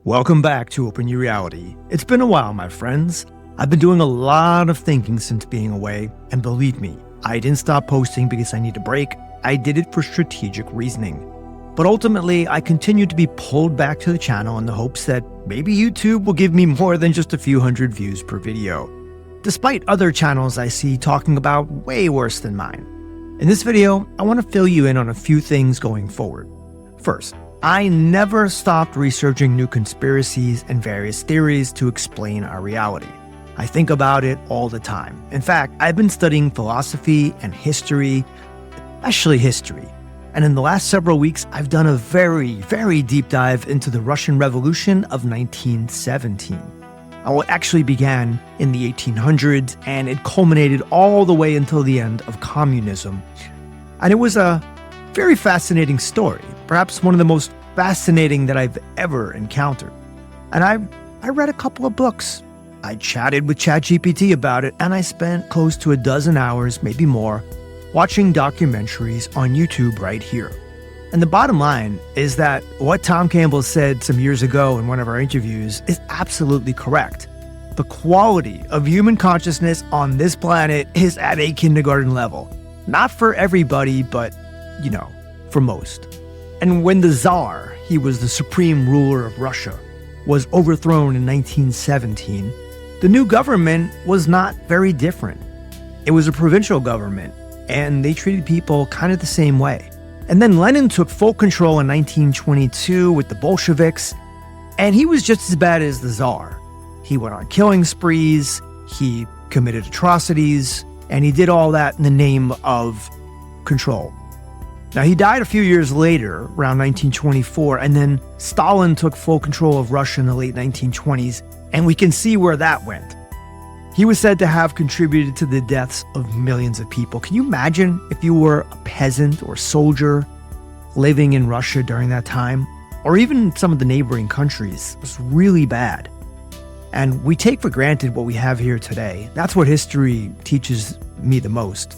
Welcome back to Open Your Reality. It's been a while, my friends. I've been doing a lot of thinking since being away, and believe me, I didn't stop posting because I need a break. I did it for strategic reasoning. But ultimately, I continued to be pulled back to the channel in the hopes that maybe YouTube will give me more than just a few hundred views per video, despite other channels I see talking about way worse than mine. In this video, I want to fill you in on a few things going forward. First, I never stopped researching new conspiracies and various theories to explain our reality. I think about it all the time. In fact, I've been studying philosophy and history, especially history. And in the last several weeks, I've done a very deep dive into the Russian Revolution of 1917. It actually began in the 1800s, and it culminated all the way until the end of communism. And it was a very fascinating story, perhaps one of the most fascinating that I've ever encountered. And I read a couple of books. I chatted with ChatGPT about it, and I spent close to a dozen hours, maybe more, watching documentaries on YouTube right here. And the bottom line is that what Tom Campbell said some years ago in one of our interviews is absolutely correct. The quality of human consciousness on this planet is at a kindergarten level. Not for everybody, but for most. And when the Tsar, he was the supreme ruler of Russia, was overthrown in 1917, the new government was not very different. It was a provincial government, and they treated people kind of the same way. And then Lenin took full control in 1922 with the Bolsheviks, and he was just as bad as the Tsar. He went on killing sprees, he committed atrocities, and he did all that in the name of control. Now, he died a few years later, around 1924, and then Stalin took full control of Russia in the late 1920s, and we can see where that went. He was said to have contributed to the deaths of millions of people. Can you imagine if you were a peasant or soldier living in Russia during that time, or even some of the neighboring countries? It was really bad. And we take for granted what we have here today. That's what history teaches me the most.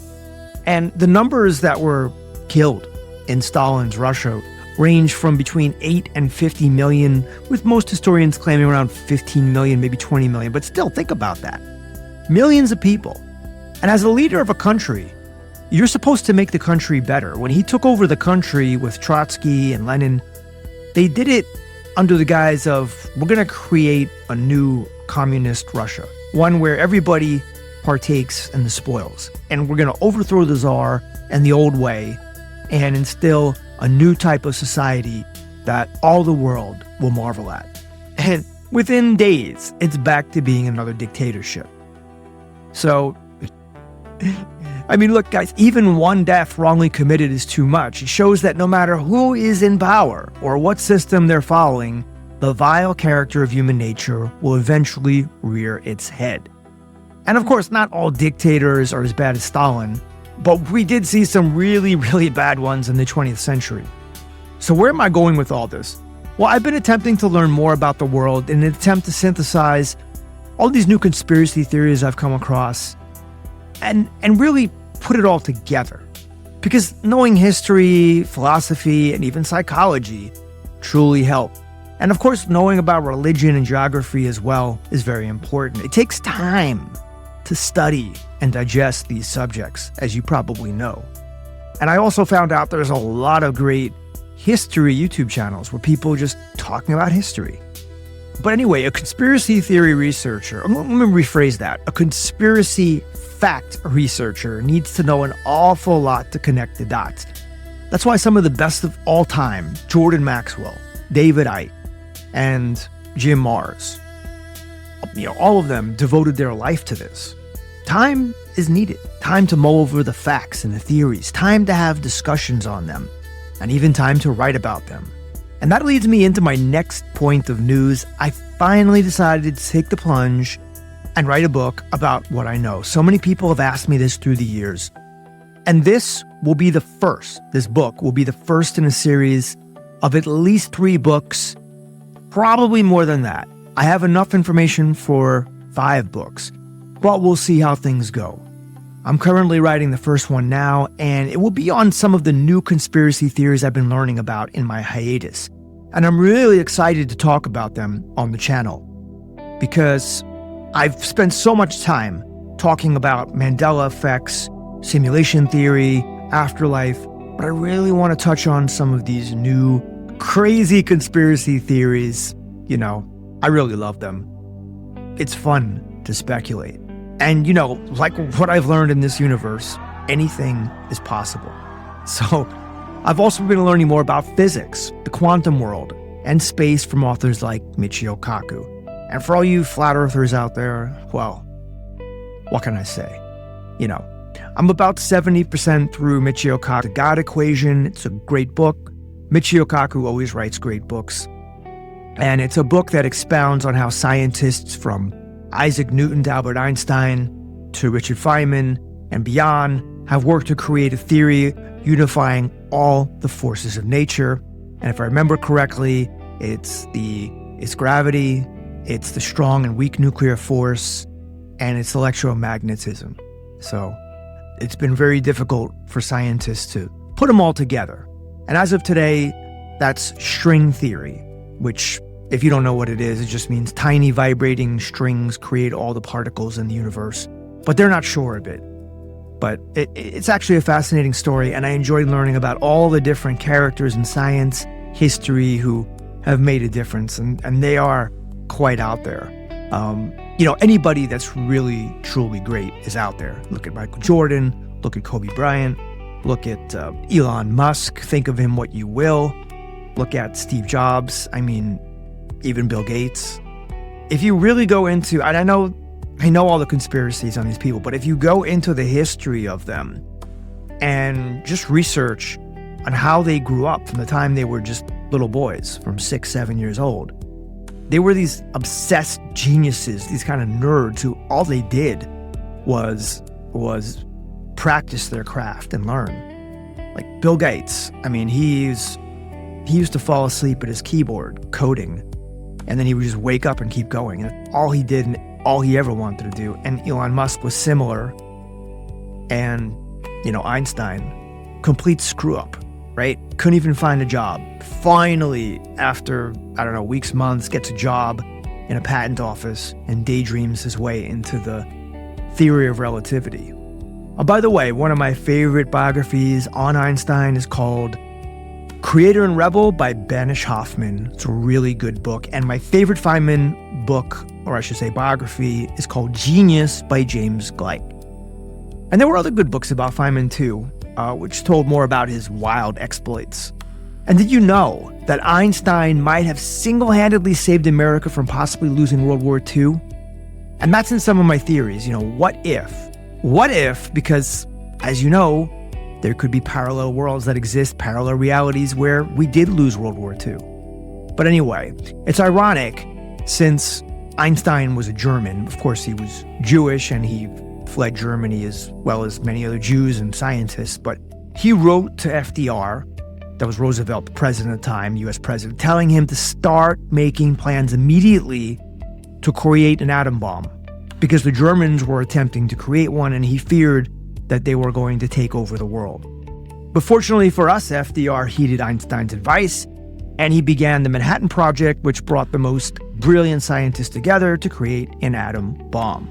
And the numbers that were killed in Stalin's Russia range from between 8 and 50 million, with most historians claiming around 15 million, maybe 20 million. But still, think about that. Millions of people. And as a leader of a country, you're supposed to make the country better. When he took over the country with Trotsky and Lenin, they did it under the guise of, we're going to create a new communist Russia, one where everybody partakes in the spoils. And we're going to overthrow the Tsar and the old way and instill a new type of society that all the world will marvel at. And within days, it's back to being another dictatorship. So, look, guys, even one death wrongly committed is too much. It shows that no matter who is in power or what system they're following, the vile character of human nature will eventually rear its head. And of course, not all dictators are as bad as Stalin, but we did see some really bad ones in the 20th century. So where am I going with all this? Well, I've been attempting to learn more about the world in an attempt to synthesize all these new conspiracy theories I've come across and really put it all together. Because knowing history, philosophy, and even psychology truly help. And of course, knowing about religion and geography as well is very important. It takes time to study and digest these subjects, as you probably know. And I also found out there's a lot of great history YouTube channels where people are just talking about history. But anyway, a conspiracy theory researcher, let me rephrase that. A conspiracy fact researcher needs to know an awful lot to connect the dots. That's why some of the best of all time, Jordan Maxwell, David Icke, and Jim Marrs, all of them devoted their life to this. Time is needed. Time to mull over the facts and the theories. Time to have discussions on them. And even time to write about them. And that leads me into my next point of news. I finally decided to take the plunge and write a book about what I know. So many people have asked me this through the years. And this will be the first. This book will be the first in a series of at least 3 books, probably more than that. I have enough information for 5 books, but we'll see how things go. I'm currently writing the first one now, and it will be on some of the new conspiracy theories I've been learning about in my hiatus. And I'm really excited to talk about them on the channel because I've spent so much time talking about Mandela effects, simulation theory, afterlife, but I really want to touch on some of these new crazy conspiracy theories. I really love them. It's fun to speculate. And, like what I've learned in this universe, anything is possible. So I've also been learning more about physics, the quantum world, and space from authors like Michio Kaku. And for all you flat earthers out there, well, what can I say? I'm about 70% through Michio Kaku's The God Equation. It's a great book. Michio Kaku always writes great books. And it's a book that expounds on how scientists from Isaac Newton to Albert Einstein to Richard Feynman and beyond have worked to create a theory unifying all the forces of nature. And if I remember correctly, it's gravity, it's the strong and weak nuclear force, and it's electromagnetism. So it's been very difficult for scientists to put them all together. And as of today, that's string theory, which, if you don't know what it just means tiny vibrating strings create all the particles in the universe. But they're not sure of it. But it's actually a fascinating story, and I enjoyed learning about all the different characters in science, history who have made a difference, and they are quite out there. Anybody that's really, truly great is out there. Look at Michael Jordan, look at Kobe Bryant, look at Elon Musk, think of him what you will. Look at Steve Jobs, even Bill Gates. If you really go into, and I know all the conspiracies on these people, but if you go into the history of them and just research on how they grew up from the time they were just little boys, from 6, 7 years old, they were these obsessed geniuses, these kind of nerds who all they did was practice their craft and learn. Like Bill Gates, he used to fall asleep at his keyboard coding, and then he would just wake up and keep going. And all he did and all he ever wanted to do. And Elon Musk was similar. And, Einstein, complete screw up, right? Couldn't even find a job. Finally, after, weeks, months, gets a job in a patent office and daydreams his way into the theory of relativity. By the way, one of my favorite biographies on Einstein is called Creator and Rebel by Banish Hoffman. It's a really good book. And my favorite Feynman book, or I should say biography, is called Genius by James Gleick. And there were other good books about Feynman too, which told more about his wild exploits. And did you know that Einstein might have single-handedly saved America from possibly losing World War II? And that's in some of my theories. What if? What if, because as you know, there could be parallel worlds that exist, parallel realities where we did lose World War II. But anyway, it's ironic since Einstein was a German. Of course, he was Jewish and he fled Germany as well as many other Jews and scientists. But he wrote to FDR, that was Roosevelt, the president at the time, US president, telling him to start making plans immediately to create an atom bomb because the Germans were attempting to create one and he feared that they were going to take over the world. But fortunately for us, FDR heeded Einstein's advice, and he began the Manhattan Project, which brought the most brilliant scientists together to create an atom bomb.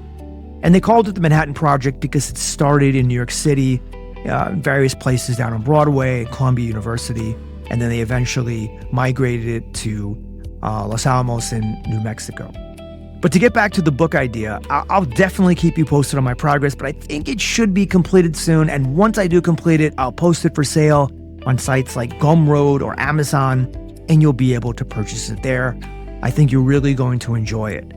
And they called it the Manhattan Project because it started in New York City, various places down on Broadway, Columbia University, and then they eventually migrated it to Los Alamos in New Mexico. But to get back to the book idea, I'll definitely keep you posted on my progress, but I think it should be completed soon. And once I do complete it, I'll post it for sale on sites like Gumroad or Amazon, and you'll be able to purchase it there. I think you're really going to enjoy it.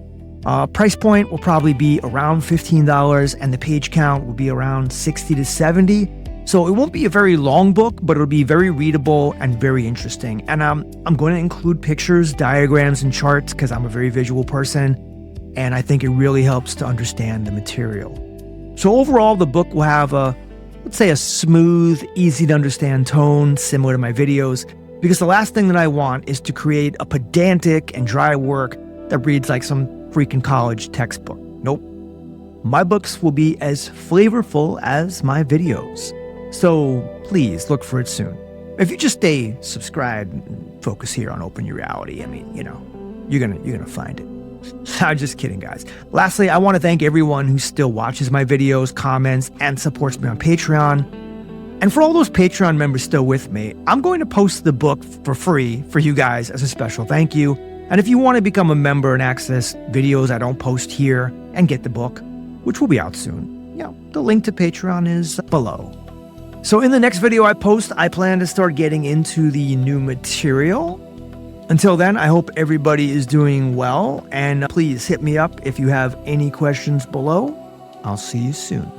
Price point will probably be around $15, and the page count will be around 60 to 70. So it won't be a very long book, but it'll be very readable and very interesting. And I'm going to include pictures, diagrams, and charts because I'm a very visual person. And I think it really helps to understand the material. So overall, the book will have let's say a smooth, easy to understand tone, similar to my videos, because the last thing that I want is to create a pedantic and dry work that reads like some freaking college textbook. Nope. My books will be as flavorful as my videos. So please look for it soon. If you just stay subscribed focus here on open your reality. I mean, you're gonna find it. I'm just kidding, guys. Lastly, I want to thank everyone who still watches my videos, comments, and supports me on Patreon. And for all those Patreon members still with me, I'm going to post the book for free for you guys as a special thank you. And if you want to become a member and access videos I don't post here and get the book, which will be out soon, the link to Patreon is below. So in the next video I post, I plan to start getting into the new material. Until then, I hope everybody is doing well, and please hit me up if you have any questions below. I'll see you soon.